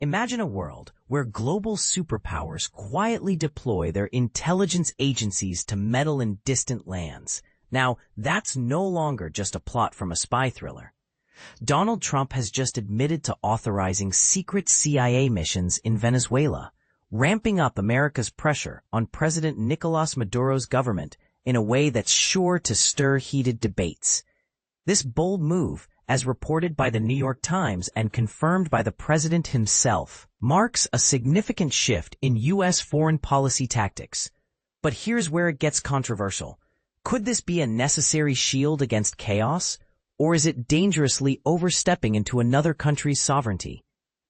Imagine a world where global superpowers quietly deploy their intelligence agencies to meddle in distant lands. Now, that's no longer just a plot from a spy thriller. Donald Trump has just admitted to authorizing secret CIA missions in Venezuela, ramping up America's pressure on President Nicolas Maduro's government in a way that's sure to stir heated debates. This bold move, as reported by the New York Times and confirmed by the president himself, marks a significant shift in U.S. foreign policy tactics. But here's where it gets controversial. Could this be a necessary shield against chaos, or is it dangerously overstepping into another country's sovereignty?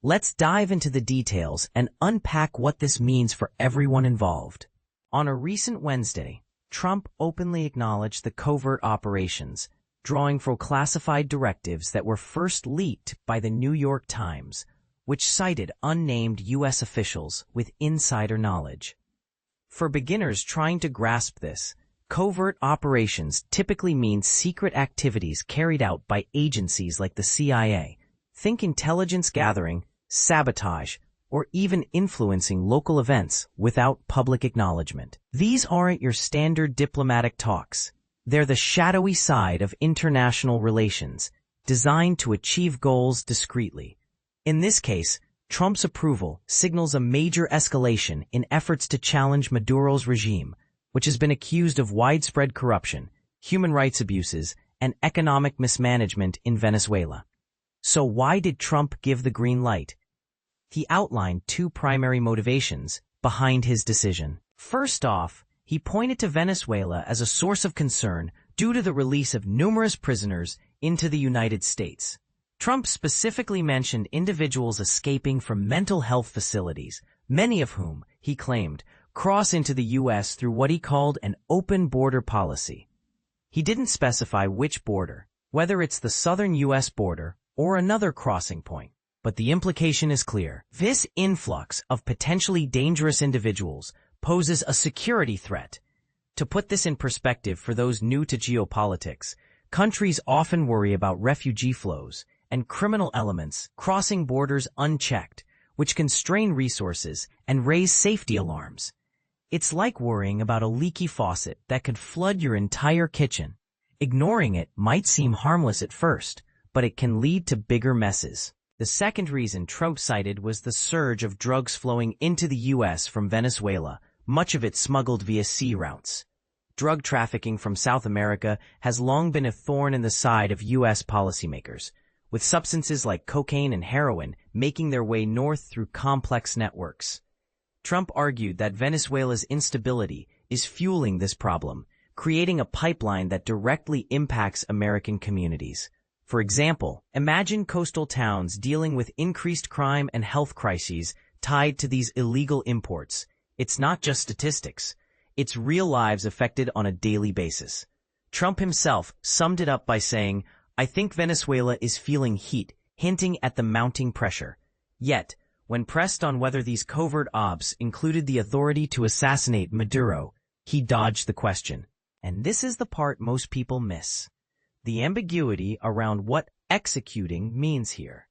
Let's dive into the details and unpack what this means for everyone involved. On a recent Wednesday, Trump openly acknowledged the covert operations, drawing from classified directives that were first leaked by the New York Times, which cited unnamed U.S. officials with insider knowledge. For beginners trying to grasp this, covert operations typically mean secret activities carried out by agencies like the CIA. Think intelligence gathering, sabotage, or even influencing local events without public acknowledgement. These aren't your standard diplomatic talks. They're the shadowy side of international relations, designed to achieve goals discreetly. In this case, Trump's approval signals a major escalation in efforts to challenge Maduro's regime, which has been accused of widespread corruption, human rights abuses, and economic mismanagement in Venezuela. So why did Trump give the green light? He outlined two primary motivations behind his decision. First off, he pointed to Venezuela as a source of concern due to the release of numerous prisoners into the United States. Trump specifically mentioned individuals escaping from mental health facilities, many of whom, he claimed, cross into the U.S. through what he called an open border policy. He didn't specify which border, whether it's the southern U.S. border or another crossing point, but the implication is clear. This influx of potentially dangerous individuals poses a security threat. To put this in perspective for those new to geopolitics, countries often worry about refugee flows and criminal elements crossing borders unchecked, which can strain resources and raise safety alarms. It's like worrying about a leaky faucet that could flood your entire kitchen. Ignoring it might seem harmless at first, but it can lead to bigger messes. The second reason Trump cited was the surge of drugs flowing into the U.S. from Venezuela, much of it smuggled via sea routes. Drug trafficking from South America has long been a thorn in the side of U.S. policymakers, with substances like cocaine and heroin making their way north through complex networks. Trump argued that Venezuela's instability is fueling this problem, creating a pipeline that directly impacts American communities. For example, imagine coastal towns dealing with increased crime and health crises tied to these illegal imports. It's not just statistics. It's real lives affected on a daily basis. Trump himself summed it up by saying, "I think Venezuela is feeling heat, hinting at the mounting pressure." Yet, when pressed on whether these covert ops included the authority to assassinate Maduro, he dodged the question. And this is the part most people miss: the ambiguity around what executing means here.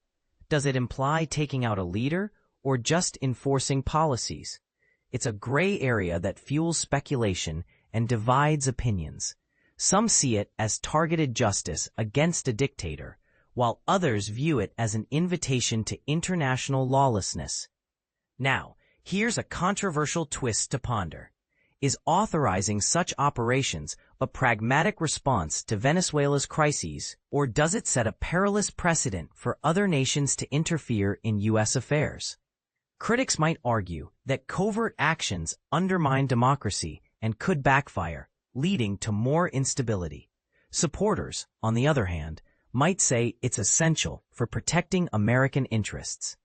Does it imply taking out a leader or just enforcing policies? It's a gray area that fuels speculation and divides opinions. Some see it as targeted justice against a dictator, while others view it as an invitation to international lawlessness. Now, here's a controversial twist to ponder. Is authorizing such operations a pragmatic response to Venezuela's crises, or does it set a perilous precedent for other nations to interfere in U.S. affairs? Critics might argue that covert actions undermine democracy and could backfire, leading to more instability. Supporters, on the other hand, might say it's essential for protecting American interests.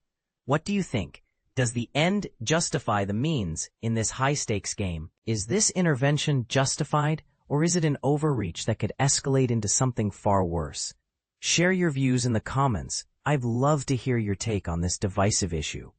What do you think? Does the end justify the means in this high-stakes game? Is this intervention justified, or is it an overreach that could escalate into something far worse? Share your views in the comments. I'd love to hear your take on this divisive issue.